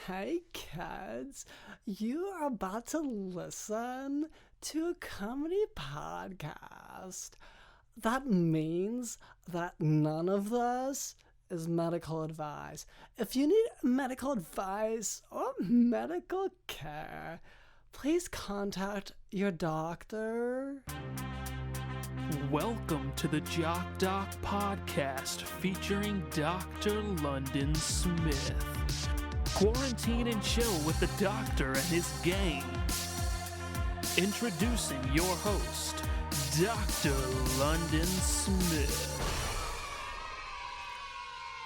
Hey kids, you are about to listen to a comedy podcast. That means that none of this is medical advice. If you need medical advice or medical care, please contact your doctor. Welcome to the Jock podcast featuring Dr. London Smith. Quarantine and chill with the doctor and his gang. Introducing your host, Dr. London Smith.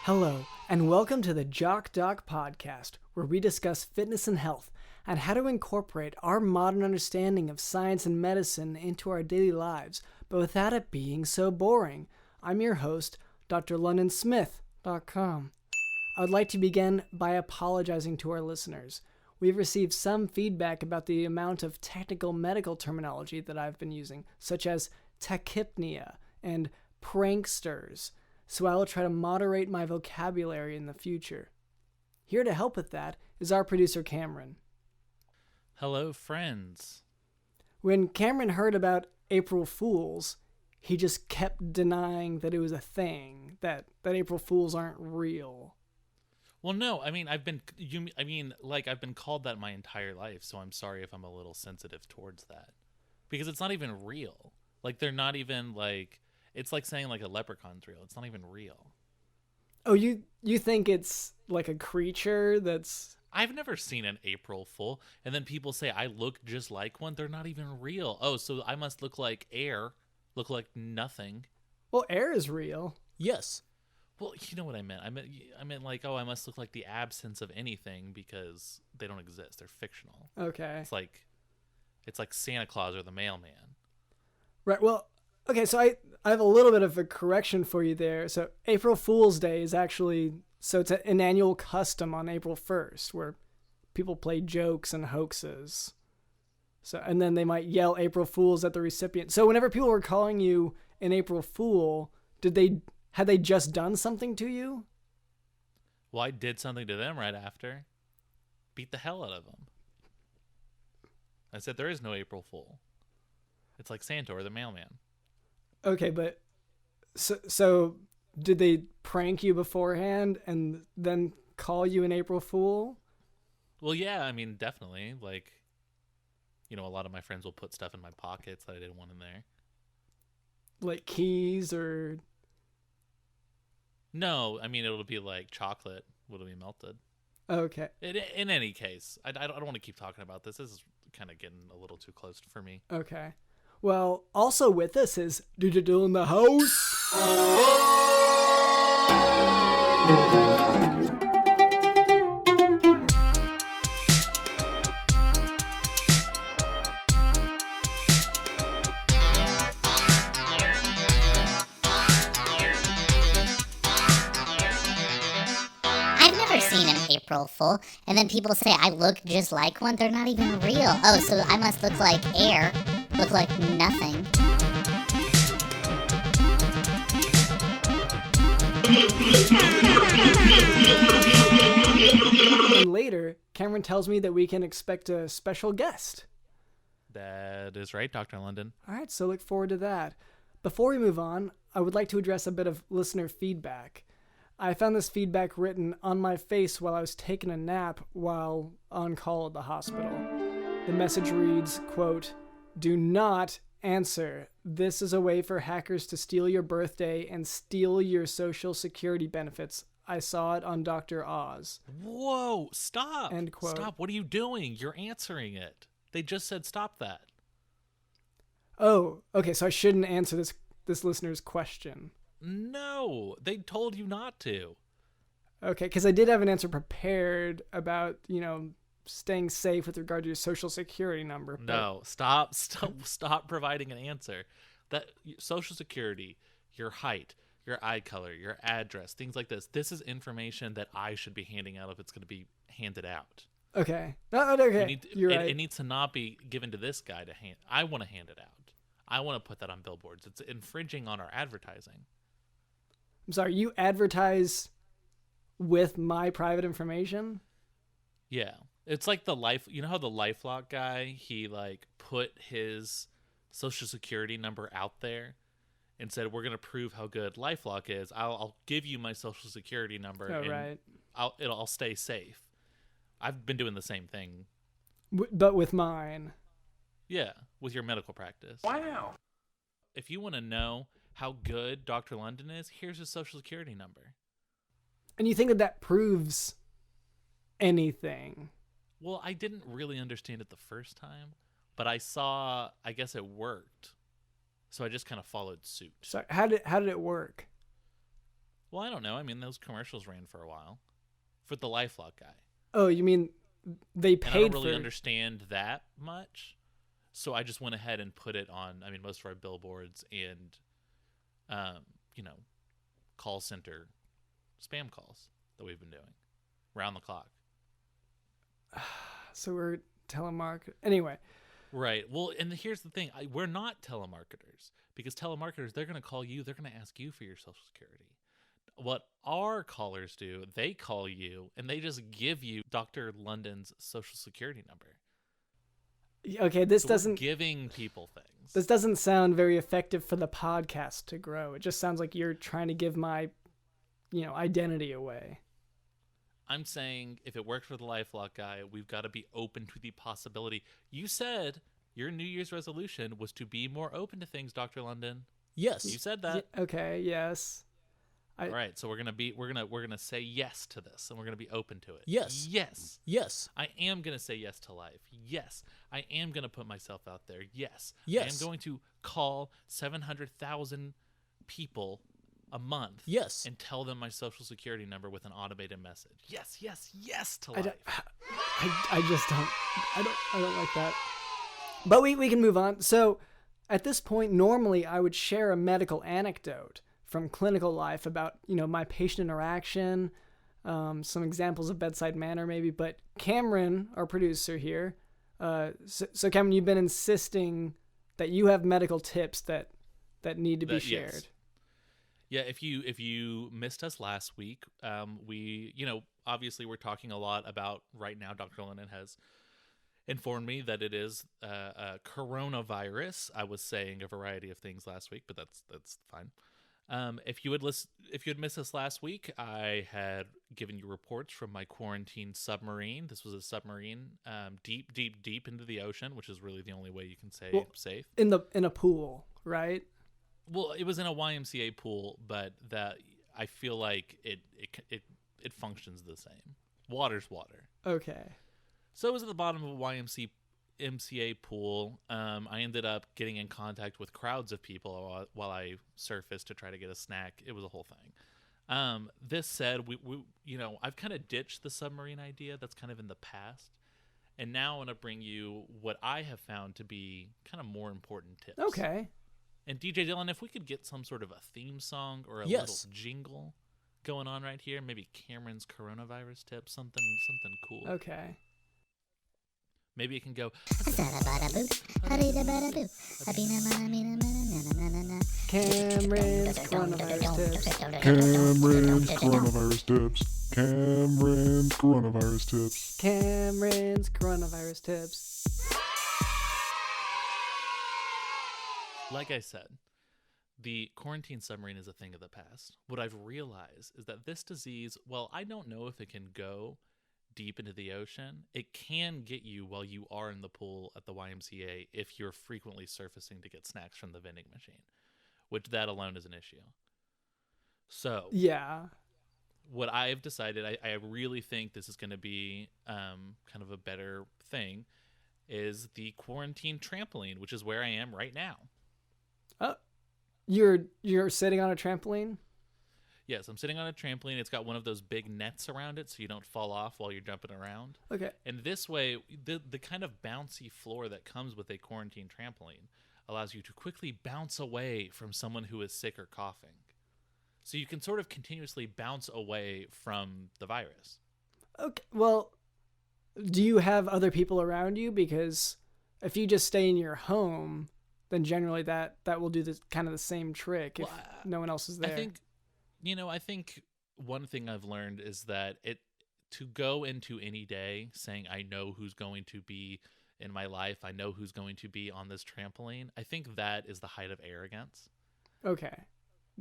Hello, and welcome to the Jock podcast, where we discuss fitness and health and how to incorporate our modern understanding of science and medicine into our daily lives, but without it being so boring. I'm your host, drlondonsmith.com. I would like to begin by apologizing to our listeners. We've received some feedback about the amount of technical medical terminology that I've been using, such as tachypnea and pranksters, so I will try to moderate my vocabulary in the future. Here to help with that is our producer Cameron. Hello, friends. When Cameron heard about April Fools, he just kept denying that it was a thing, that April Fools aren't real. Well, no, I've been called that my entire life, so I'm sorry if I'm a little sensitive towards that. Because it's not even real. Like, they're not even, like, it's like saying, like, a leprechaun's real. It's not even real. Oh, you think it's like a creature that's... I've never seen an April Fool, and then people say I look just like one. They're not even real. Oh, so I must look like air, look like nothing. Well, air is real. Yes. Well, you know what I meant. I meant like, oh, I must look like the absence of anything because they don't exist. They're fictional. Okay. It's like Santa Claus or the mailman. Right. Well, okay. So I have a little bit of a correction for you there. So April Fool's Day is actually, so it's an annual custom on April 1st where people play jokes and hoaxes. So, and then they might yell April Fools at the recipient. So whenever people were calling you an April Fool, had they just done something to you? Well, I did something to them right after. Beat the hell out of them. I said there is no April Fool. It's like Santa or the mailman. Okay, but so did they prank you beforehand and then call you an April Fool? Well, yeah, definitely. Like, a lot of my friends will put stuff in my pockets that I didn't want in there. Like keys or... No, it'll be like chocolate will be melted. Okay. In any case, I don't want to keep talking about this. This is kind of getting a little too close for me. Okay. Well, also with us is Digital in the House. April Fool, and then people say I look just like one. They're not even real. Oh, so I must look like air, look like nothing. And later, Cameron tells me that we can expect a special guest. That is right, Dr. London. All right, so look forward to that. Before we move on, I would like to address a bit of listener feedback. I found this feedback written on my face while I was taking a nap while on call at the hospital. The message reads, quote, "Do not answer. This is a way for hackers to steal your birthday and steal your Social Security benefits. I saw it on Dr. Oz." Whoa, stop. End quote. Stop, what are you doing? You're answering it. They just said stop that. Oh, okay, so I shouldn't answer this listener's question. No, they told you not to. Okay, because I did have an answer prepared about, staying safe with regard to your Social Security number. But... No, stop providing an answer. That Social Security, your height, your eye color, your address, things like this. This is information that I should be handing out if it's going to be handed out. Okay. Okay. You're right. It needs to not be given to this guy to hand. I want to hand it out. I want to put that on billboards. It's infringing on our advertising. I'm sorry, you advertise with my private information? Yeah. It's like the life, you know how the LifeLock guy, he like put his social security number out there and said, we're going to prove how good LifeLock is. I'll give you my social security number Oh, and right. I'll stay safe. I've been doing the same thing. But with mine. Yeah. With your medical practice. Wow. If you want to know how good Dr. London is, here's his social security number. And you think that proves anything? Well, I didn't really understand it the first time, but I guess it worked. So I just kind of followed suit. So how did it work? Well, I don't know. I mean, those commercials ran for a while for the LifeLock guy. Oh, you mean they And I paid don't really for understand that much. So I just went ahead and put it on, I mean, most of our billboards and, call center spam calls that we've been doing round the clock. So we're telemarket. Anyway, Right. Well, and here's the thing. We're not telemarketers because telemarketers, they're going to call you. They're going to ask you for your social security. What our callers do, they call you and they just give you Dr. London's social security number. okay, this So we're doesn't giving people things. this doesn't sound very effective for the podcast to grow. It just sounds like you're trying to give my, identity away. I'm saying if it worked for the LifeLock guy, we've got to be open to the possibility. You said your New Year's resolution was to be more open to things, Dr. London. Yes. You said that. Okay, yes. All right, so we're gonna say yes to this, and we're gonna be open to it. Yes. Yes. Yes. I am gonna say yes to life. Yes. I am gonna put myself out there. Yes. Yes. I am going to call 700,000 people a month. Yes. And tell them my social security number with an automated message. Yes. Yes. Yes to I life. don't, I just don't. I don't like that. But we can move on. So, at this point, normally I would share a medical anecdote from clinical life about my patient interaction, some examples of bedside manner maybe. But Cameron, our producer here, so Cameron, you've been insisting that you have medical tips that need to be shared. Yes. Yeah, if you missed us last week, we obviously we're talking a lot about right now. Dr. Lennon has informed me that it is a coronavirus. I was saying a variety of things last week, but that's fine. If you had missed us last week, I had given you reports from my quarantine submarine. This was a submarine deep into the ocean, which is really the only way you can say safe. In a pool, right? Well, it was in a YMCA pool, but that I feel like it functions the same. Water's water. Okay. So it was at the bottom of a YMCA pool. I ended up getting in contact with crowds of people while I surfaced to try to get a snack. It was a whole thing. This said, we I've kind of ditched the submarine idea. That's kind of in the past. And now I want to bring you what I have found to be kind of more important tips. Okay. And DJ Dylan, if we could get some sort of a theme song or a Yes. little jingle going on right here, maybe Cameron's coronavirus tips, something cool. Okay. Maybe it can go. Cameron's coronavirus tips. Cameron's coronavirus tips. Cameron's coronavirus tips. Cameron's coronavirus tips. Like I said, the quarantine submarine is a thing of the past. What I've realized is that this disease, well, I don't know if it can go deep into the ocean. It can get you while you are in the pool at the YMCA if you're frequently surfacing to get snacks from the vending machine, which that alone is an issue. So, Yeah. what I've decided, I really think this is going to be kind of a better thing, is the quarantine trampoline, which is where I am right now. Oh, you're sitting on a trampoline? Yes, I'm sitting on a trampoline. It's got one of those big nets around it so you don't fall off while you're jumping around. Okay. And this way, the kind of bouncy floor that comes with a quarantine trampoline allows you to quickly bounce away from someone who is sick or coughing. So you can sort of continuously bounce away from the virus. Okay. Well, do you have other people around you? Because if you just stay in your home, then generally that will do this kind of the same trick if no one else is there. I think one thing I've learned is that to go into any day saying I know who's going to be in my life, I know who's going to be on this trampoline, I think that is the height of arrogance. Okay.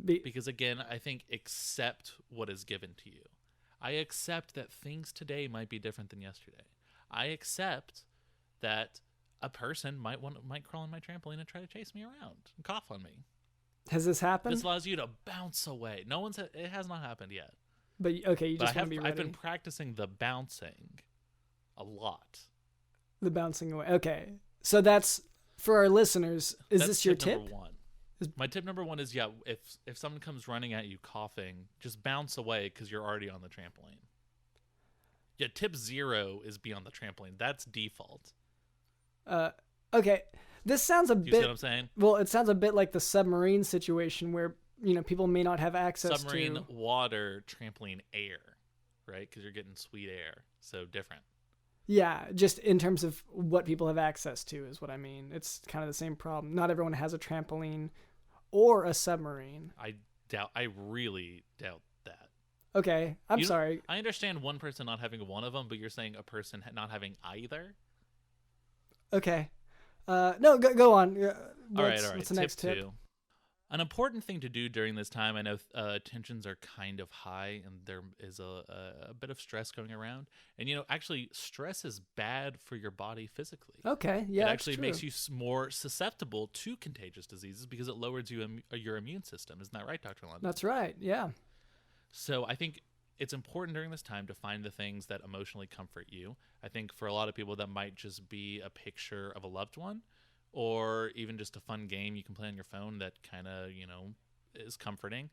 Because again, I think accept what is given to you. I accept that things today might be different than yesterday. I accept that a person might crawl on my trampoline and try to chase me around and cough on me. Has this happened? This allows you to bounce away. It has not happened yet. But okay, you just want to be ready. I've been practicing the bouncing a lot. The bouncing away. Okay. So that's for our listeners. That's this your tip? Number one. My tip number one is, if someone comes running at you coughing, just bounce away because you're already on the trampoline. Yeah, tip 0 is be on the trampoline. That's default. Okay. This sounds a bit. You see what I'm saying? Well, it sounds a bit like the submarine situation where, people may not have access submarine, to water, trampoline, air, right? Because you're getting sweet air. So different. Yeah, just in terms of what people have access to is what I mean. It's kind of the same problem. Not everyone has a trampoline or a submarine. I really doubt that. Okay, I'm sorry. I understand one person not having one of them, but you're saying a person not having either? Okay. No, go on. All right. What's the next tip? 2. An important thing to do during this time, I know tensions are kind of high and there is a bit of stress going around. And, actually stress is bad for your body physically. Okay, yeah, it actually true. makes you more susceptible to contagious diseases because it lowers your immune system. Isn't that right, Dr. London? That's right, yeah. So I think it's important during this time to find the things that emotionally comfort you. I think for a lot of people that might just be a picture of a loved one, or even just a fun game you can play on your phone that kind of, is comforting.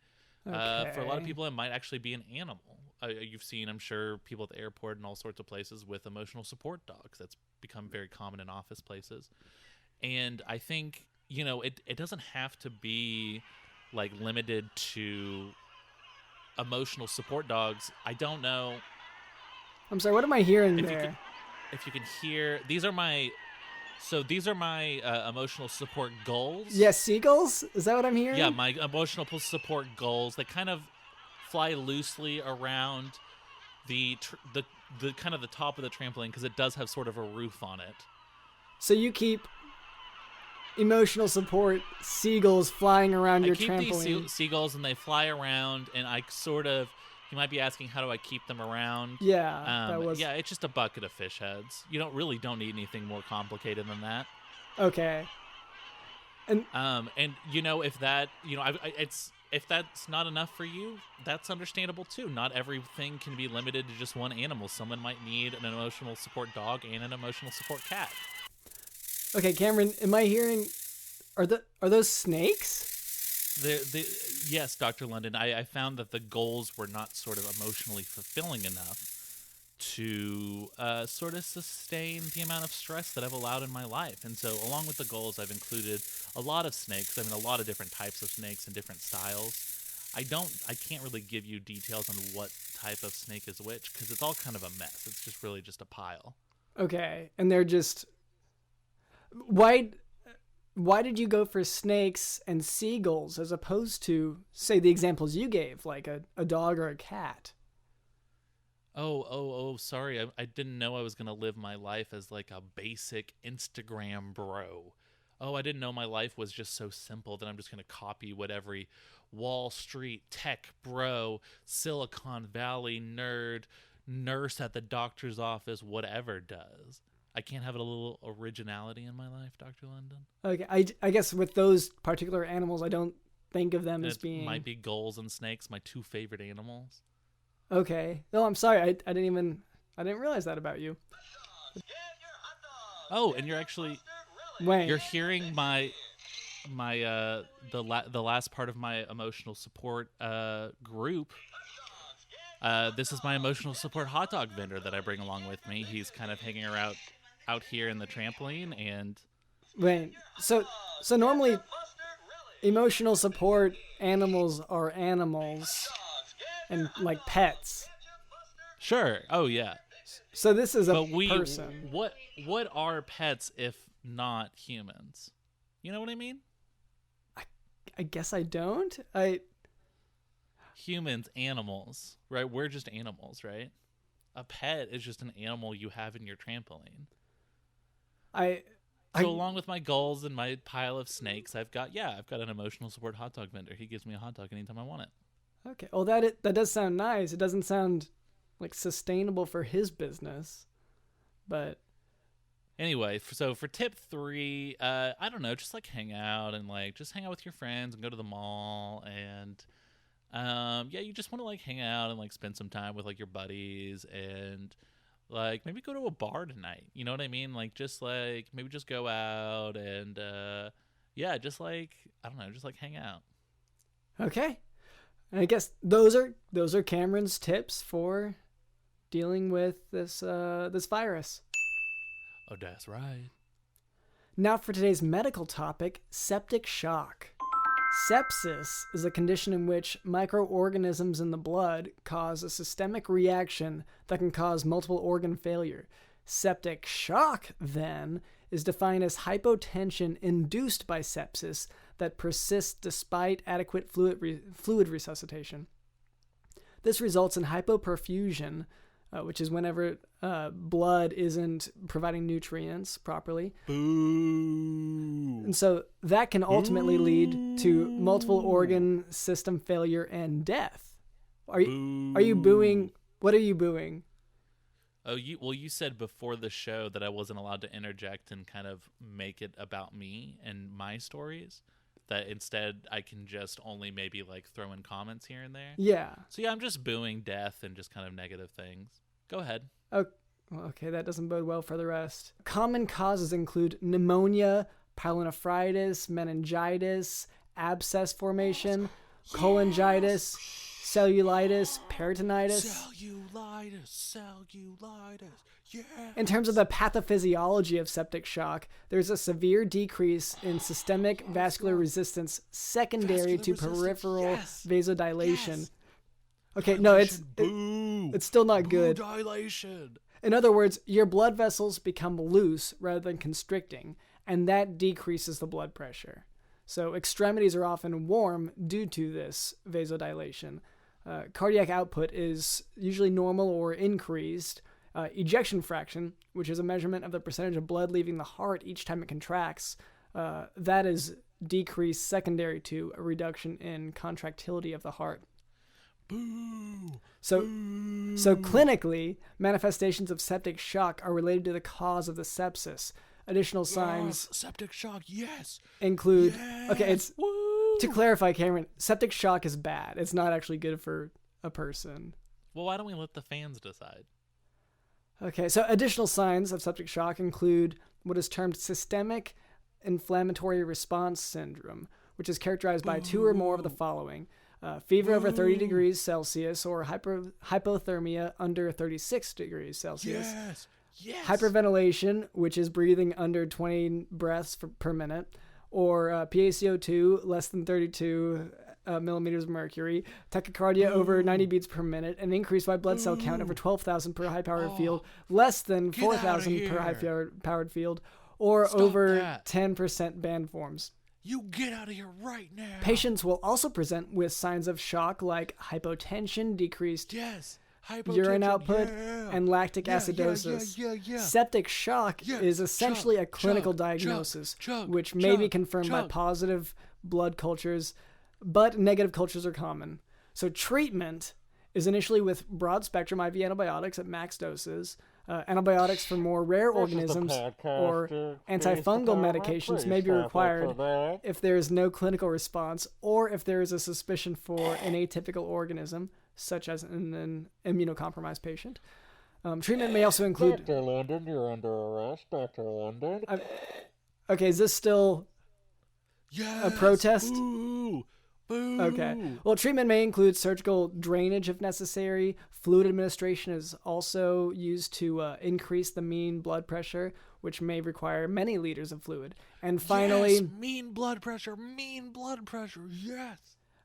Okay. For a lot of people, it might actually be an animal. You've seen, I'm sure, people at the airport and all sorts of places with emotional support dogs. That's become very common in office places. And I think, it doesn't have to be like limited to emotional support dogs. I don't know. I'm sorry, what am I hearing there? If you can hear, these are my emotional support goals. Yeah, seagulls? Is that what I'm hearing? Yeah, my emotional support goals. They kind of fly loosely around the kind of the top of the trampoline because it does have sort of a roof on it. So you keep emotional support seagulls flying around your trampoline. I keep these seagulls and they fly around, and I sort of. You might be asking, how do I keep them around? Yeah, Yeah, it's just a bucket of fish heads. You don't need anything more complicated than that. Okay. And if that, if that's not enough for you, that's understandable too. Not everything can be limited to just one animal. Someone might need an emotional support dog and an emotional support cat. Okay, Cameron, am I hearing? Are those snakes? Yes, Dr. London, I found that the goals were not sort of emotionally fulfilling enough to sort of sustain the amount of stress that I've allowed in my life. And so along with the goals, I've included a lot of snakes. I mean, a lot of different types of snakes and different styles. I can't really give you details on what type of snake is which because it's all kind of a mess. It's just really just a pile. Okay, and they're just... Why did you go for snakes and seagulls as opposed to, say, the examples you gave, like a dog or a cat? Oh, sorry. I didn't know I was going to live my life as like a basic Instagram bro. Oh, I didn't know my life was just so simple that I'm just going to copy what every Wall Street tech bro, Silicon Valley nerd, nurse at the doctor's office, whatever does. I can't have a little originality in my life, Dr. London. Okay, I guess with those particular animals, I don't think of them as being... might be gulls and snakes, my 2 favorite animals. Okay. No, I'm sorry. I didn't realize that about you. Oh, and you're actually... Wait. You're hearing the last part of my emotional support group. This is my emotional support hot dog vendor that I bring along with me. He's kind of hanging around out here in the trampoline and... Wait, so normally emotional support animals are animals and like pets. Sure. Oh, yeah. So this is a person. What are pets if not humans? You know what I mean? I guess I don't. Humans, animals, right? We're just animals, right? A pet is just an animal you have in your trampoline. I So along with my gulls and my pile of snakes, I've got an emotional support hot dog vendor. He gives me a hot dog anytime I want it. Okay. Well, that does sound nice. It doesn't sound like sustainable for his business, but Anyway, so for tip 3, I don't know, just like hang out and like just hang out with your friends and go to the mall and you just want to like hang out and like spend some time with like your buddies and like maybe go to a bar tonight. You know what I mean? Like just like maybe just go out and just like I don't know, just like hang out. okay. And I guess those are Cameron's tips for dealing with this virus. Oh, that's right. Now for today's medical topic, septic shock. Sepsis is a condition in which microorganisms in the blood cause a systemic reaction that can cause multiple organ failure. Septic shock, then, is defined as hypotension induced by sepsis that persists despite adequate fluid resuscitation. This results in hypoperfusion, which is whenever blood isn't providing nutrients properly. Boo. And so that can ultimately lead to multiple organ system failure and death. Are you booing? What are you booing? Oh, you said before the show that I wasn't allowed to interject and kind of make it about me and my stories. That instead I can just only maybe like throw in comments here and there. Yeah. So yeah, I'm just booing death and just kind of negative things. Go ahead. Okay, that doesn't bode well for the rest. Common causes include pneumonia, pyelonephritis, meningitis, abscess formation, cholangitis, cellulitis, peritonitis. Cellulitis, yeah. In terms of the pathophysiology of septic shock, there's a severe decrease in systemic vascular resistance secondary to peripheral vasodilation. Yes. Okay, no, it's still not Boo good. Dilation. In other words, your blood vessels become loose rather than constricting, and that decreases the blood pressure. So extremities are often warm due to this vasodilation. Cardiac output is usually normal or increased. Ejection fraction, which is a measurement of the percentage of blood leaving the heart each time it contracts, that is decreased secondary to a reduction in contractility of the heart. Boo. So clinically, manifestations of septic shock are related to the cause of the sepsis. Additional signs septic shock, yes. include Yes. Okay, it's Woo. to clarify, Cameron, septic shock is bad. It's not actually good for a person. Well, why don't we let the fans decide? Okay, so additional signs of septic shock include what is termed systemic inflammatory response syndrome, which is characterized by 2 or more of the following: fever over 30 degrees Celsius or hypothermia under 36 degrees Celsius. Yes. Hyperventilation, which is breathing under 20 breaths per minute, or PaCO2 less than 32 millimeters of mercury, tachycardia over 90 beats per minute, an increased white blood cell count over 12,000 per high-powered field, less than 4,000 per high-powered field, or Stop over that. 10% band forms. You get out of here right now. Patients will also present with signs of shock like hypotension, decreased Yes. urine Hypotension, output, yeah. and lactic Yeah, acidosis. yeah. Septic shock Yeah, is essentially a clinical chug, diagnosis, chug, which may be chug, confirmed by chug. positive blood cultures, but negative cultures are common. So treatment is initially with broad-spectrum IV antibiotics at max doses. Antibiotics for more rare organisms or antifungal medications may be required if there is no clinical response or if there is a suspicion for an atypical organism, such as an immunocompromised patient. Treatment may also include... Dr. London, you're under arrest, Dr. London. Okay, is this still Yes. a protest? Boo. Boo. Okay. Well, treatment may include surgical drainage if necessary. Fluid administration is also used to increase the mean blood pressure, which may require many liters of fluid. And finally, Yes, mean blood pressure, yes.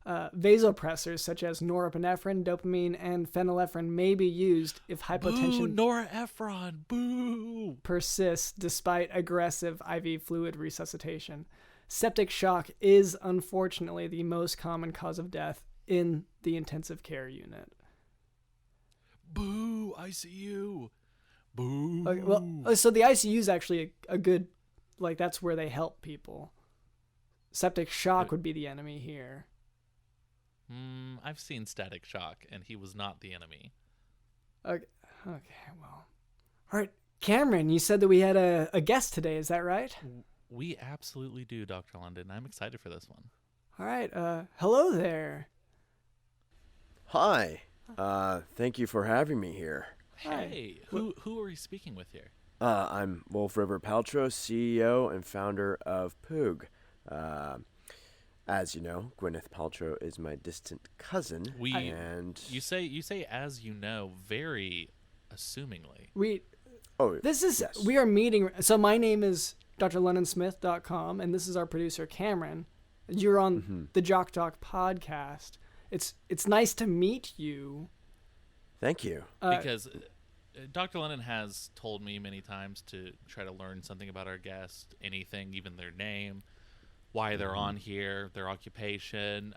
Vasopressors such as norepinephrine, dopamine, and phenylephrine may be used if hypotension Boo, Nora Ephron, persists despite aggressive IV fluid resuscitation. Septic shock is unfortunately the most common cause of death in the intensive care unit. Boo, ICU. Boo. Okay, well, so the ICU is actually a good, like, that's where they help people. Septic shock would be the enemy here. I've seen Static Shock, and he was not the enemy. Okay, well. All right, Cameron, you said that we had a guest today, is that right? We absolutely do, Dr. London. I'm excited for this one. All right, hello there. Hi. Thank you for having me here. Hey, who are you speaking with here? I'm Wolf River Paltrow, CEO and founder of Poog. As you know, Gwyneth Paltrow is my distant cousin. You say as you know, very assumingly. We are meeting. So my name is drlondonsmith.com, and this is our producer Cameron. You're on the Jock podcast. It's nice to meet you. Thank you. Because Dr. London has told me many times to try to learn something about our guest, anything, even their name, why they're on here, their occupation,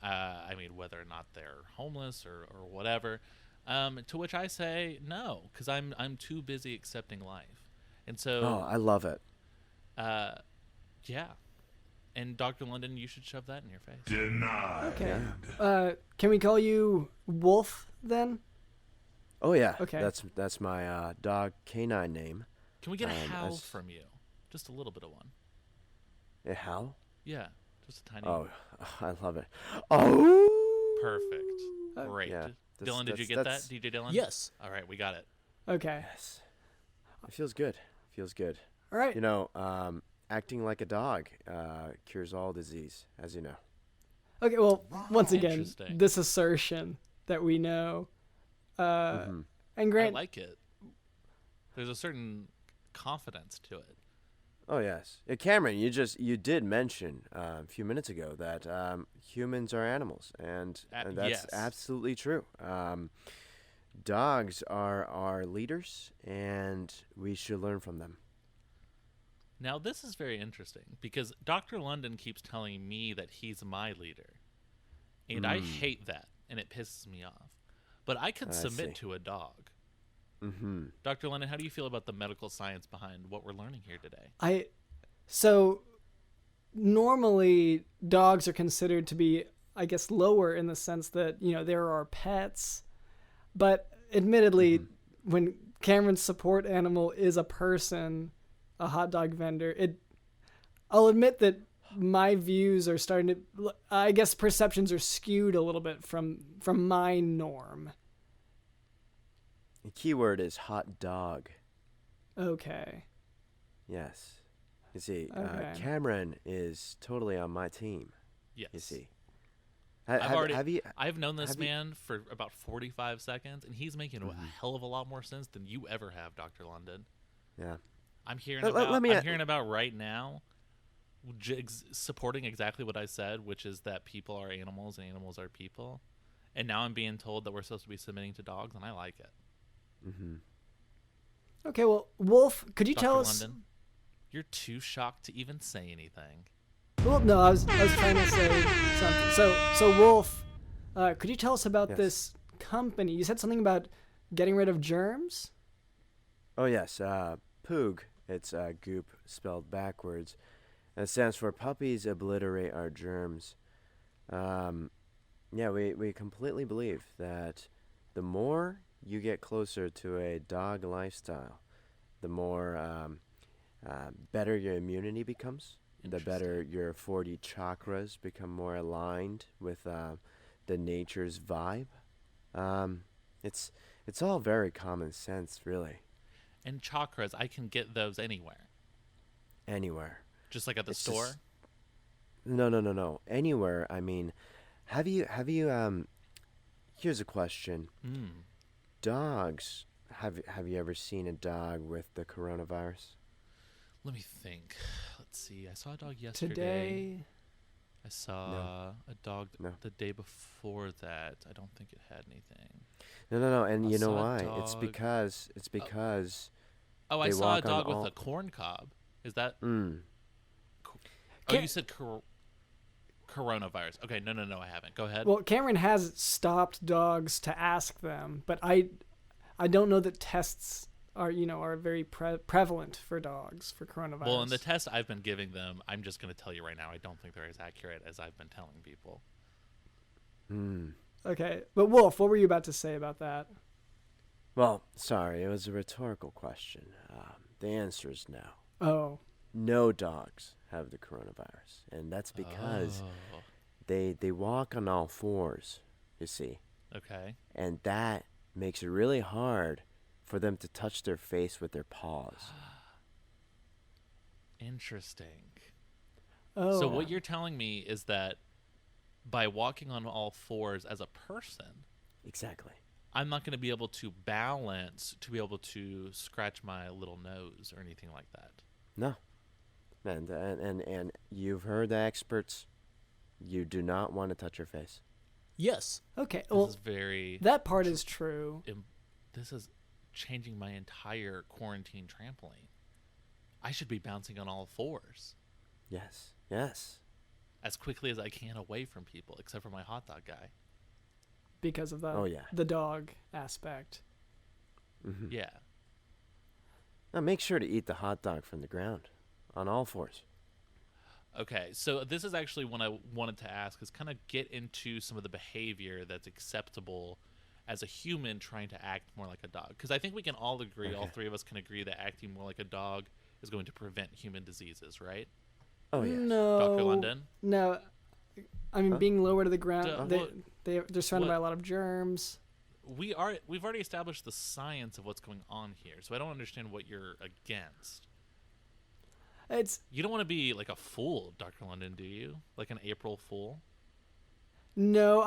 whether or not they're homeless or whatever. To which I say no, because I'm too busy accepting life. And so... Oh, I love it. Yeah. And Dr. London, you should shove that in your face. Denied. Okay. Can we call you Wolf then? Oh, yeah. Okay. That's my dog canine name. Can we get a howl from you? Just a little bit of one. A howl? Yeah. Just a tiny Oh, I love it. Oh! Perfect. Great. Yeah, Dylan, did you get that? DJ Dylan? Yes. All right, we got it. Okay. Yes. It feels good. All right. You know, acting like a dog cures all disease, as you know. Okay, well, once again, Interesting. this assertion that we know. And Grant, I like it. There's a certain confidence to it. Oh, yes. Cameron, you did mention a few minutes ago that humans are animals, and that's yes. absolutely true. Dogs are our leaders, and we should learn from them. Now, this is very interesting because Dr. London keeps telling me that he's my leader. And I hate that, and it pisses me off. But I could submit to a dog. Mm-hmm. Dr. London, how do you feel about the medical science behind what we're learning here today? So normally dogs are considered to be, I guess, lower in the sense that, there are pets. But admittedly, when Cameron's support animal is a person, a hot dog vendor, I'll admit that my views are starting to, I guess perceptions are skewed a little bit from my norm. The key word is hot dog. Oh. Okay. Yes. You see, Okay. Cameron is totally on my team. Yes. You see. I've known this man for about 45 seconds, and he's making a hell of a lot more sense than you ever have, Dr. London. Yeah. I'm hearing Let hearing about right now supporting exactly what I said, which is that people are animals and animals are people. And now I'm being told that we're supposed to be submitting to dogs, and I like it. Mm-hmm. Okay, well, Wolf, could you Dr. tell us... London, you're too shocked to even say anything. Well, no, I was trying to say something. So Wolf, could you tell us about this company? You said something about getting rid of germs? Oh, yes. Poog. It's goop spelled backwards. It stands for Puppies Obliterate Our Germs. We completely believe that the more you get closer to a dog lifestyle, the more better your immunity becomes, the better your 40 chakras become more aligned with the nature's vibe. It's all very common sense, really. And chakras, I can get those anywhere. Anywhere. Just like at the store? No. Anywhere. I mean, have you here's a question. Dogs, have you ever seen a dog with the coronavirus? Let me think. Let's see. I saw a dog yesterday. Today... I saw a dog the day before that. I don't think it had anything. No. And you know saw a why? It's dog- because I they saw a walk on dog with all- a corn cob. Is that... Mm. Oh, you said coronavirus. Okay, no, I haven't. Go ahead. Well, Cameron has stopped dogs to ask them, but I I don't know that tests are very prevalent for dogs for coronavirus. Well, in the test I've been giving them, I'm just going to tell you right now, I don't think they're as accurate as I've been telling people. Okay, but Wolf, what were you about to say about that? Well, sorry, it was a rhetorical question. The answer is no. Oh, No dogs have the coronavirus, and that's because they walk on all fours, you see, Okay. and that makes it really hard for them to touch their face with their paws. Interesting. oh. So what you're telling me is that by walking on all fours as a person, Exactly. I'm not going to be able to balance to be able to scratch my little nose or anything like that. No. And you've heard the experts. You do not want to touch your face. Yes. Okay. This Well, is very. that part is true. This is changing my entire quarantine trampoline. I should be bouncing on all fours Yes. Yes. as quickly as I can away from people, except for my hot dog guy. Because of the dog aspect. Mm-hmm. Yeah. Now make sure to eat the hot dog from the ground on all fours. Okay, so this is actually what I wanted to ask, is kind of get into some of the behavior that's acceptable as a human trying to act more like a dog. Because I think we can all agree, all three of us can agree that acting more like a dog is going to prevent human diseases, right? Oh yes. No. Dr. London? No. I mean, being lower to the ground, Duh, they're surrounded what- by a lot of germs. We've already established the science of what's going on here, so I don't understand what you're against. You don't want to be like a fool, Dr. London, do you? Like an April Fool? No,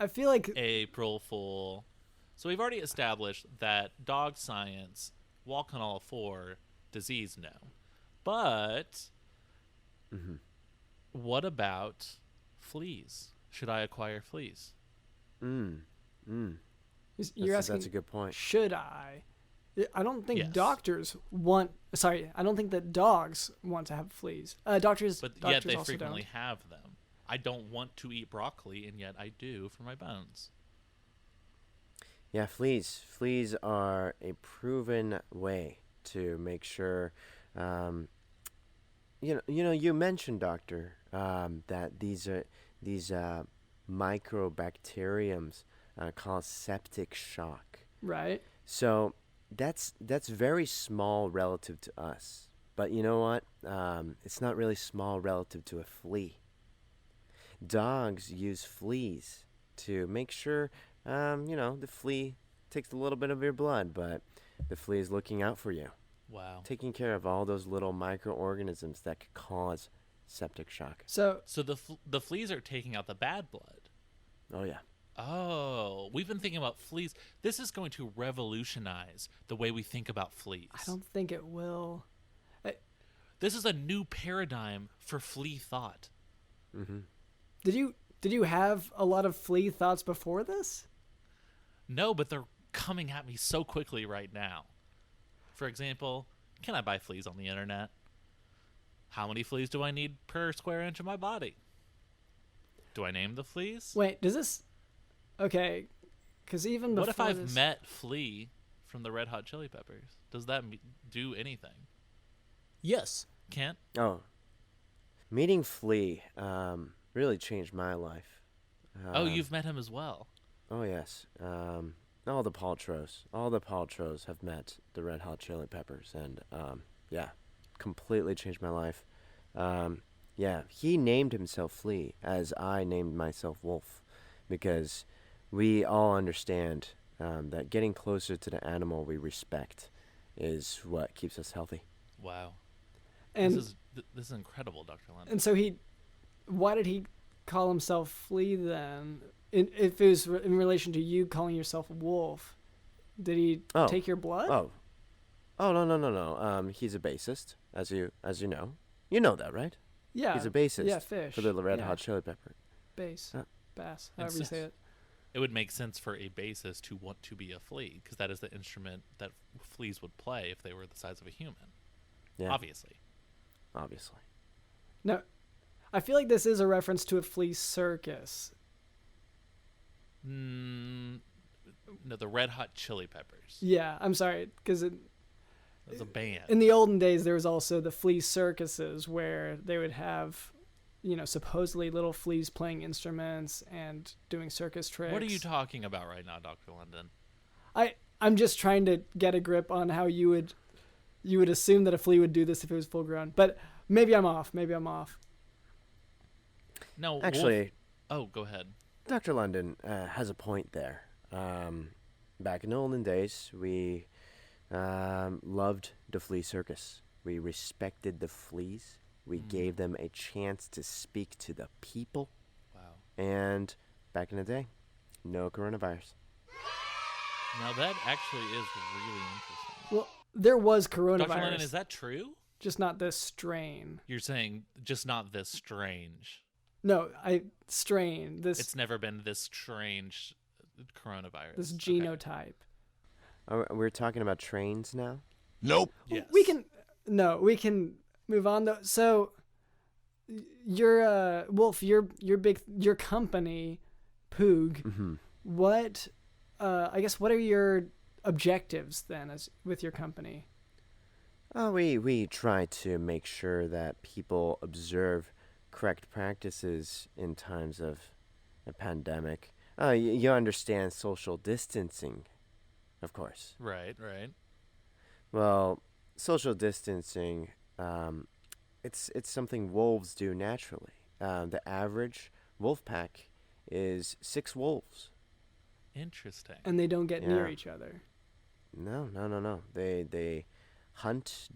I feel like April Fool. So we've already established that dog science, walk on all four, disease no. But what about fleas? Should I acquire fleas? you're asking. That's a good point. Should I? I don't think Yes. doctors want. Sorry, I don't think that dogs want to have fleas. Doctors But doctors yet they also frequently don't. have them. I don't want to eat broccoli, and yet I do for my bones. Yeah, fleas. Fleas are a proven way to make sure. You mentioned, doctor, that these microbacteriums called septic shock. Right. So that's very small relative to us. But you know what? It's not really small relative to a flea. Dogs use fleas to make sure, the flea takes a little bit of your blood, but the flea is looking out for you, Wow. taking care of all those little microorganisms that could cause septic shock. So So the fleas are taking out the bad blood. Oh, yeah. Oh, we've been thinking about fleas. This is going to revolutionize the way we think about fleas. I don't think it will. This is a new paradigm for flea thought. Did you have a lot of flea thoughts before this? No, but they're coming at me so quickly right now. For example, can I buy fleas on the internet? How many fleas do I need per square inch of my body? Do I name the fleas? Wait, does this? Okay, because even before What if I've this, met Flea from the Red Hot Chili Peppers? Does that do anything? Yes. Can't? Oh, meeting Flea really changed my life. Oh, you've met him as well. Oh, yes. All the Paltrows have met the Red Hot Chili Peppers, and completely changed my life. He named himself Flea, as I named myself Wolf, because we all understand that getting closer to the animal we respect is what keeps us healthy. Wow. And This is incredible, Dr. London. and so why did he call himself Flea then? If it was in relation to you calling yourself Wolf, did he take your blood? No. He's a bassist, as you know. You know that, right? Yeah. He's a bassist Yeah, fish. for the Red Yeah. Hot Chili Pepper. Bass. Uh, Bass. and However you say it. It would make sense for a bassist to want to be a flea, because that is the instrument that fleas would play if they were the size of a human. Yeah, Obviously. No, I feel like this is a reference to a flea circus. No, the Red Hot Chili Peppers. Yeah, I'm sorry, because It was a band. in the olden days there was also the flea circuses where they would have, supposedly little fleas playing instruments and doing circus tricks. What are you talking about right now, Dr. London? I'm just trying to get a grip on how you would assume that a flea would do this if it was full grown. But maybe I'm off. No, Actually, Oh, go ahead. Dr. London has a point there. Back in the olden days, we loved the flea circus. We respected the fleas. We gave them a chance to speak to the people. Wow. And back in the day, no coronavirus. Now that actually is really interesting. Well, there was coronavirus. Dr. London, is that true? Just not this strain. You're saying just not this strange. No, strain. It's never been this strange coronavirus. This Okay. genotype. We're talking about trains now? Nope. Yes. We can move on though. So your Wolf, your company, Poog. Mm-hmm. What I guess what are your objectives then with your company? We try to make sure that people observe correct practices in times of a pandemic. You understand social distancing, of course. Right. Well, social distancing, it's something wolves do naturally. The average wolf pack is 6 wolves. Interesting. And they don't get near Yeah. each other. No. They hunt.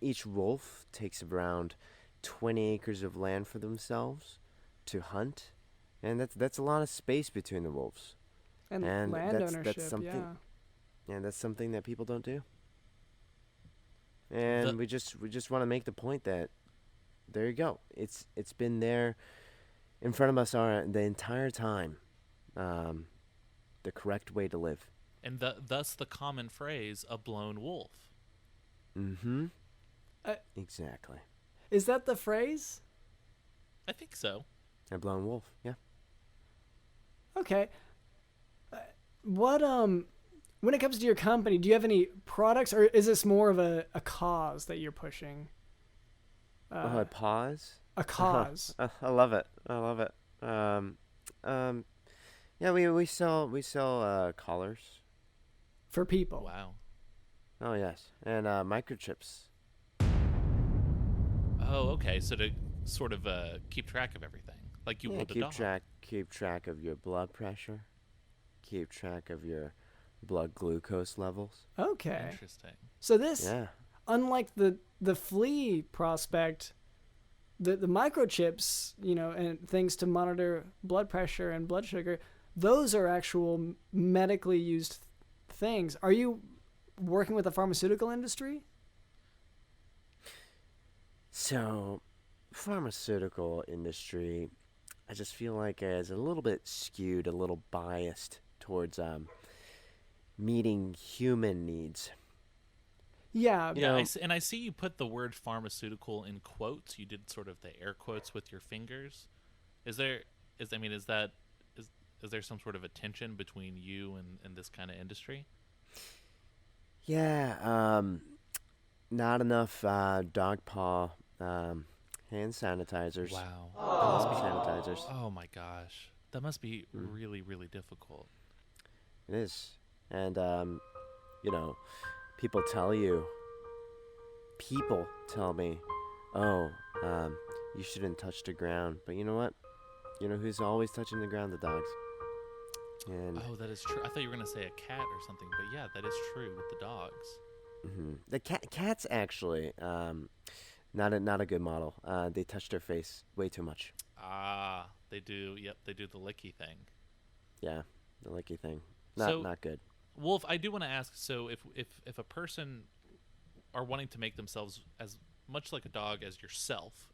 Each wolf takes around 20 acres of land for themselves to hunt, and that's a lot of space between the wolves. And And land that's ownership, something- And that's something that people don't do. And we just want to make the point that there you go. It's been there in front of us the entire time. The correct way to live. And thus the common phrase, a blown wolf. Mm-hmm. Uh, Exactly. Is that the phrase? I think so. A blown wolf. Yeah. Okay. What when it comes to your company, do you have any products, or is this more of a cause that you're pushing? A pause. A cause. I love it. Yeah, we sell collars. For people. Wow. Oh yes, and microchips. Oh, okay. So to sort of keep track of everything, like you would a dog. Keep track of your blood pressure. Keep track of your blood glucose levels. Okay. Interesting. So this, Yeah. unlike the flea prospect, the microchips, and things to monitor blood pressure and blood sugar, those are actual medically used things. Are you working with the pharmaceutical industry? So, pharmaceutical industry, I just feel like is a little bit skewed, a little biased towards meeting human needs. Yeah. You Yeah, know- and I see you put the word pharmaceutical in quotes. You did sort of the air quotes with your fingers. Is there some sort of a tension between you and this kind of industry? Yeah, not enough dog paw hand sanitizers. Wow. Sanitizers. Oh my gosh. That must be really, really difficult. It is. And, people tell me, oh, you shouldn't touch the ground. But you know what? You know who's always touching the ground? The dogs. And Oh, that is true. I thought you were going to say a cat or something, but yeah, that is true with the dogs. the cats actually, not a good model. They touch their face way too much. Ah, they do. Yep, they do the licky thing. Yeah, the licky thing. So- Not good. Wolf, I do want to ask, so if a person are wanting to make themselves as much like a dog as yourself,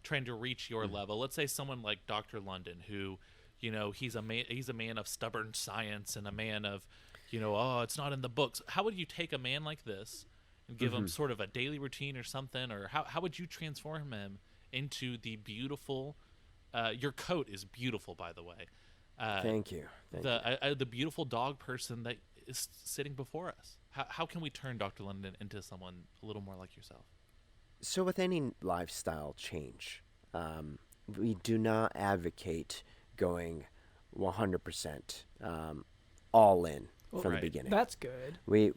trying to reach your level, let's say someone like Dr. London, who, he's a man of stubborn science and a man of, oh, it's not in the books. How would you take a man like this and give him sort of a daily routine or something, or how would you transform him into the beautiful, your coat is beautiful, by the way, Thank you. Thank you. The beautiful dog person that is sitting before us. How can we turn Dr. London into someone a little more like yourself? So with any lifestyle change, we do not advocate going 100% all in from the Right. beginning. That's good. We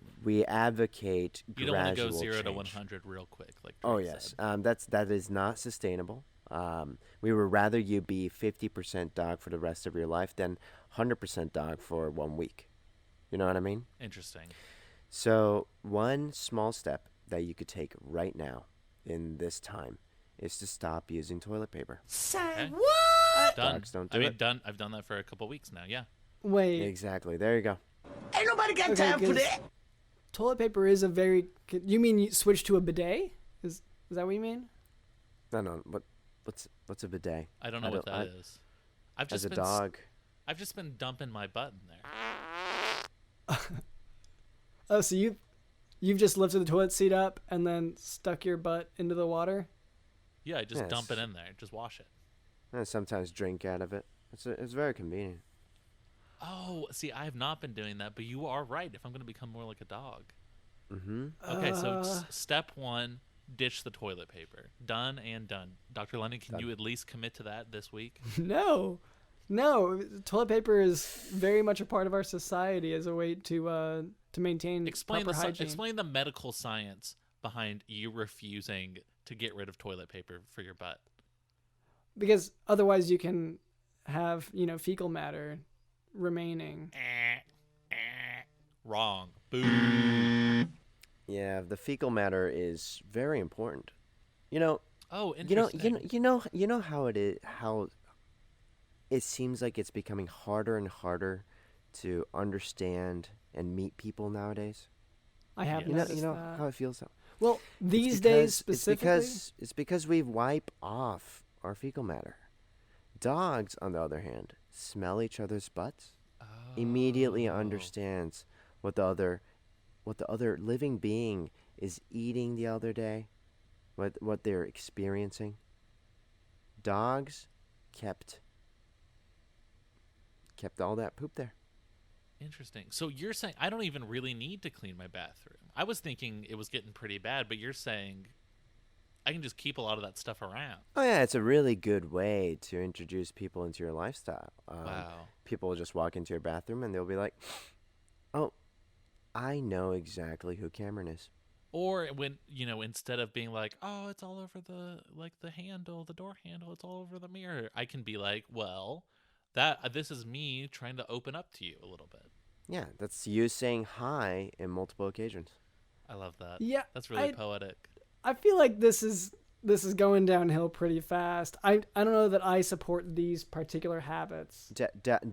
advocate You don't want to go gradual 0 to change. 100 real quick, like Oh Drake yes, said. that is not sustainable. We would rather you be 50% dog for the rest of your life than 100% dog for 1 week. You know what I mean? Interesting. So one small step that you could take right now in this time is to stop using toilet paper. Okay. Done. Dogs don't do it. Done. I've done that for a couple weeks now. Yeah. Wait. Exactly. There you go. Okay, 'cause toilet paper is a very. You mean you switch to a bidet? Is that what you mean? No. What's a bidet? I don't know what that is. I've As just a been dog. I've just been dumping my butt in there. Oh, so you've just lifted the toilet seat up and then stuck your butt into the water? Yeah, I just Yes. dump it in there. Just wash it. And sometimes drink out of it. It's very convenient. Oh, see, I have not been doing that, but you are right. If I'm going to become more like a dog. Mm-hmm. Okay, so step 1, ditch the toilet paper. Done and done. Dr. London, can you at least commit to that this week? No. Toilet paper is very much a part of our society as a way to maintain proper hygiene. Explain the medical science behind you refusing to get rid of toilet paper for your butt. Because otherwise you can have, fecal matter remaining. Wrong. Boo. Yeah, the fecal matter is very important. You know, Oh, you know, interesting. you know how it is. How it seems like it's becoming harder and harder to understand and meet people nowadays. I have Yes. noticed You know that. how it feels. Well, these days specifically, it's because we wipe off our fecal matter. Dogs, on the other hand, smell each other's butts, immediately Oh. understands what the other living being is eating the other day, what they're experiencing. Dogs kept all that poop there. Interesting. So you're saying I don't even really need to clean my bathroom. I was thinking it was getting pretty bad, but you're saying I can just keep a lot of that stuff around. Oh yeah, it's a really good way to introduce people into your lifestyle. Wow. People will just walk into your bathroom and they'll be like, "Oh, I know exactly who Cameron is." Or when, instead of being like, "Oh, it's all over the handle, the door handle, it's all over the mirror," I can be like, "Well, this is me trying to open up to you a little bit." Yeah, that's you saying hi in multiple occasions. I love that. Yeah, That's really poetic. I feel like this is going downhill pretty fast. I don't know that I support these particular habits.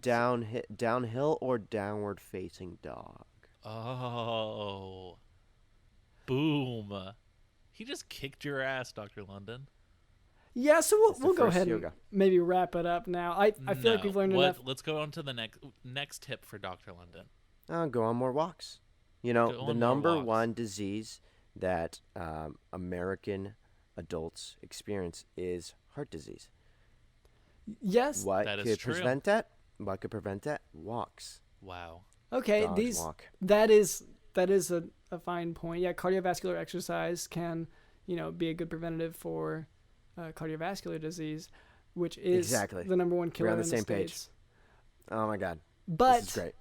Downhill or downward facing dog. Oh. Boom. He just kicked your ass, Dr. London. Yeah, so It's the we'll go first ahead and yoga. maybe wrap it up now. I feel like we've learned enough. Let's go on to the next tip for Dr. London. Go on more walks. You Go know, on the more number walks. one disease that American adults experience is heart disease. Yes. What That is could true. prevent that? What could prevent that? Walks. Wow. Okay, Dogs walk. that is a fine point. Yeah, cardiovascular exercise can, be a good preventative for cardiovascular disease, which is Exactly. the number one killer on the in same the page. States. Oh my God. But This is great.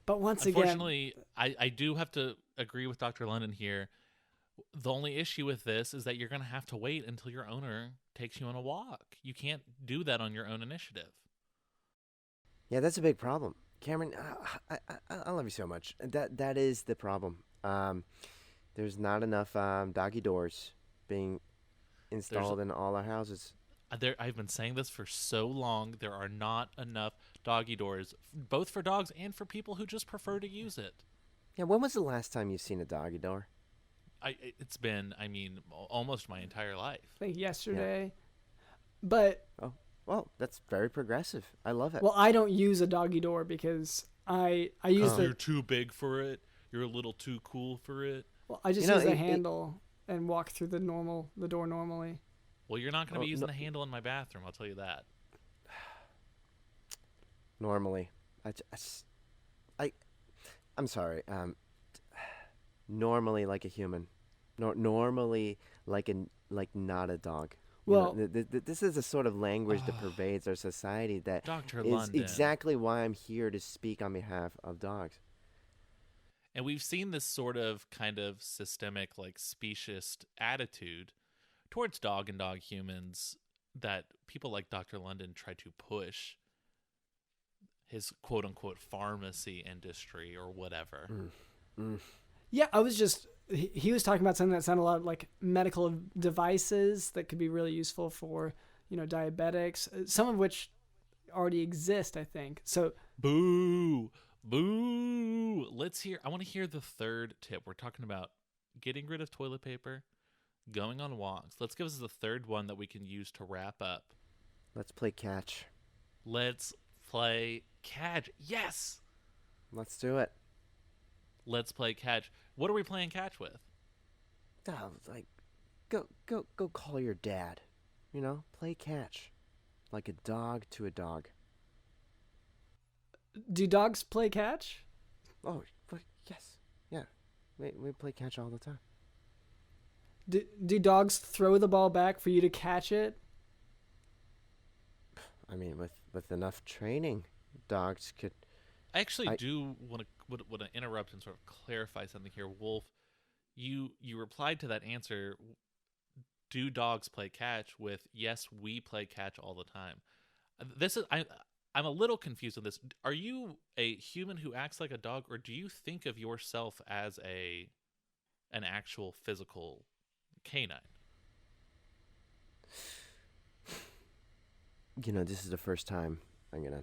but once again, Unfortunately, I do have to agree with Dr. London here. The only issue with this is that you're going to have to wait until your owner takes you on a walk. You can't do that on your own initiative. Yeah, that's a big problem. Cameron, I love you so much. That is the problem. There's not enough doggy doors being installed in all our houses. I've been saying this for so long. There are not enough doggy doors, both for dogs and for people who just prefer to use it. Yeah, when was the last time you've seen a doggy door? It's been, almost my entire life. I think yesterday. But Oh, well, that's very progressive. I love it. well, I don't use a doggy door because I use You're the too big for it. You're a little too cool for it. I just You know, use the it- handle and walk through the door normally. Well, you're not going to Oh, be using no. the handle in my bathroom. I'll tell you that. Normally, I'm sorry. Normally like a human, normally like not a dog. Well, This is a sort of language that pervades our society that Dr. is London. exactly why I'm here to speak on behalf of dogs. And we've seen this sort of kind of systemic, like speciesist attitude towards dog and dog humans that people like Dr. London try to push his quote unquote pharmacy industry or whatever. yeah, I was just he was talking about something that sounded a lot like medical devices that could be really useful for, diabetics, some of which already exist, I think. So Boo! Boo! I want to hear the third tip. We're talking about getting rid of toilet paper, going on walks. Let's give us the third one that we can use to wrap up. Let's play catch. Let's play catch. Yes! Let's do it. Let's play catch. What are we playing catch with? Oh, like, go call your dad. Play catch, like a dog to a dog. do dogs play catch? Oh, but yes, yeah. We play catch all the time. Do dogs throw the ball back for you to catch it? I mean, with enough training, dogs could. I actually do want to interrupt and sort of clarify something here. Wolf, you replied to that answer, do dogs play catch, with yes, we play catch all the time. I'm a little confused on this. Are you a human who acts like a dog, or do you think of yourself as an actual physical canine? This is the first time I'm gonna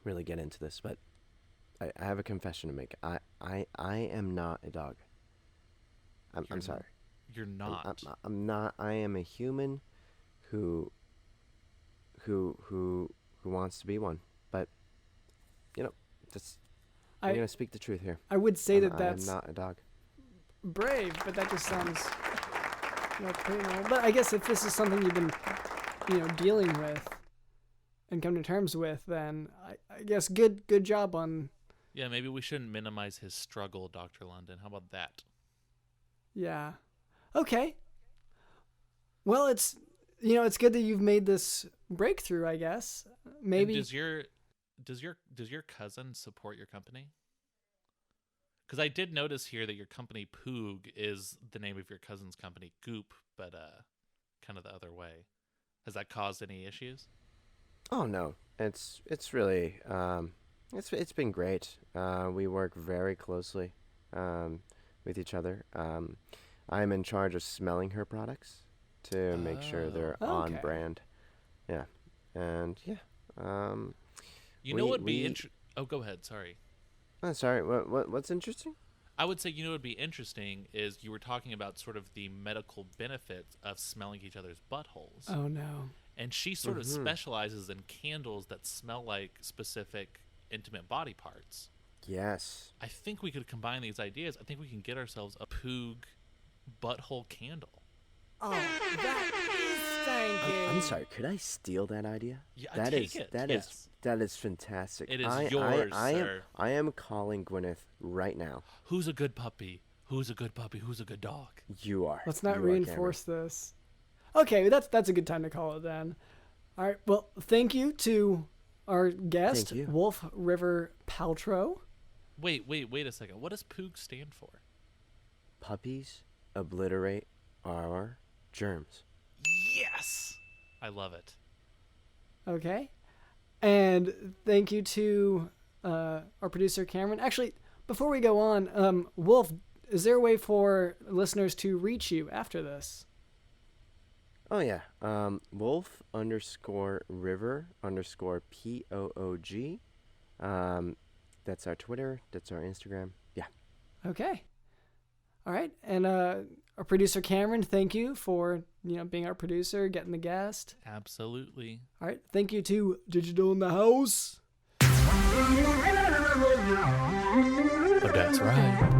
really get into this, but I have a confession to make. I am not a dog. I'm sorry. You're not. I'm not. I am a human who wants to be one. But I'm gonna speak the truth here. I would say I'm that's not a dog. brave, but that just sounds pretty normal. But I guess if this is something you've been dealing with and come to terms with, then I guess good job on. Yeah, maybe we shouldn't minimize his struggle, Dr. London. How about that? Yeah. Okay. Well, it's good that you've made this breakthrough, I guess. Maybe. And does your cousin support your company? Because I did notice here that your company Poog is the name of your cousin's company Goop, but kind of the other way. Has that caused any issues? Oh no, it's really it's been great. We work very closely with each other. I'm in charge of smelling her products to make sure they're on Okay. brand. Yeah, and yeah. Oh, go ahead. Sorry. Oh, sorry. What's interesting? I would say, what would be interesting is you were talking about sort of the medical benefits of smelling each other's buttholes. Oh no. And she sort of specializes in candles that smell like specific intimate body parts. Yes. I think we could combine these ideas. I think we can get ourselves a Poog butthole candle. Oh, that is thanking. I'm sorry. Could I steal that idea? Yeah, That take is it. that Yes. is that is fantastic. It is yours, I sir. I am calling Gwyneth right now. Who's a good puppy? Who's a good puppy? Who's a good dog? You are. Let's not You are, reinforce this. Okay, that's a good time to call it then. All right. Well, thank you to our guest, Thank you. Wolf River Paltrow. Wait a second. What does Poog stand for? Cameron. Puppies obliterate our germs. Yes! I love it. Okay. And thank you to our producer, Cameron. Actually, before we go on, Wolf, is there a way for listeners to reach you after this? Oh yeah. Wolf_River_POOG. That's our Twitter. That's our Instagram. Yeah. Okay. All right. And our producer, Cameron, thank you for being our producer, getting the guest. Absolutely. All right. Thank you to Digital in the House. But that's right.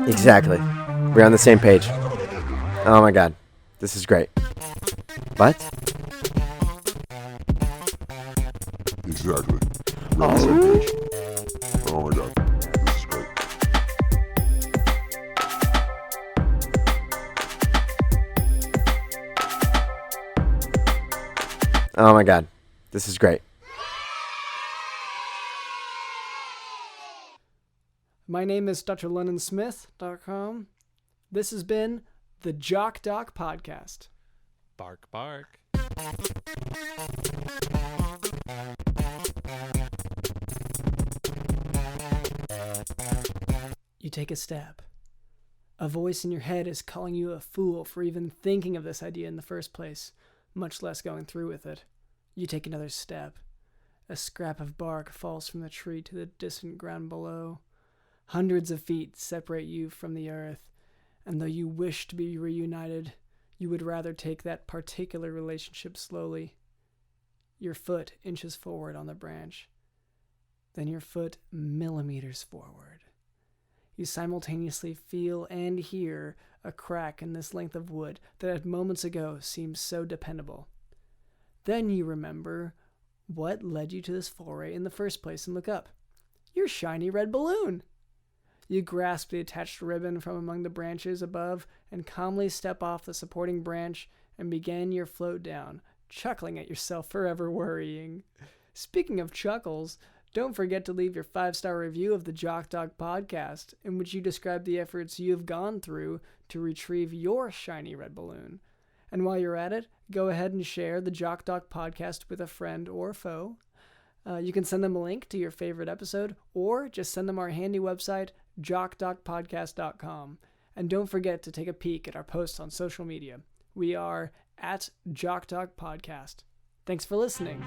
Exactly. We're on the same page. Oh my god, this is great. What? Exactly. We're on the same page. Oh my god, this is great. Oh my god, this is great. My name is drlennonsmith.com. This has been the Jock Doc Podcast. Bark, bark. You take a step. A voice in your head is calling you a fool for even thinking of this idea in the first place, much less going through with it. You take another step. A scrap of bark falls from the tree to the distant ground below. Hundreds of feet separate you from the earth, and though you wish to be reunited, you would rather take that particular relationship slowly. Your foot inches forward on the branch. Then your foot millimeters forward. You simultaneously feel and hear a crack in this length of wood that moments ago seemed so dependable. Then you remember what led you to this foray in the first place and look up. Your shiny red balloon! You grasp the attached ribbon from among the branches above and calmly step off the supporting branch and begin your float down, chuckling at yourself for ever worrying. Speaking of chuckles, don't forget to leave your 5-star review of the Jock Dog Podcast, in which you describe the efforts you have gone through to retrieve your shiny red balloon. And while you're at it, go ahead and share the Jock Dog Podcast with a friend or foe. You can send them a link to your favorite episode, or just send them our handy website, jockdogpodcast.com. And don't forget to take a peek at our posts on social media. We are at Jock Dog Podcast. Thanks for listening.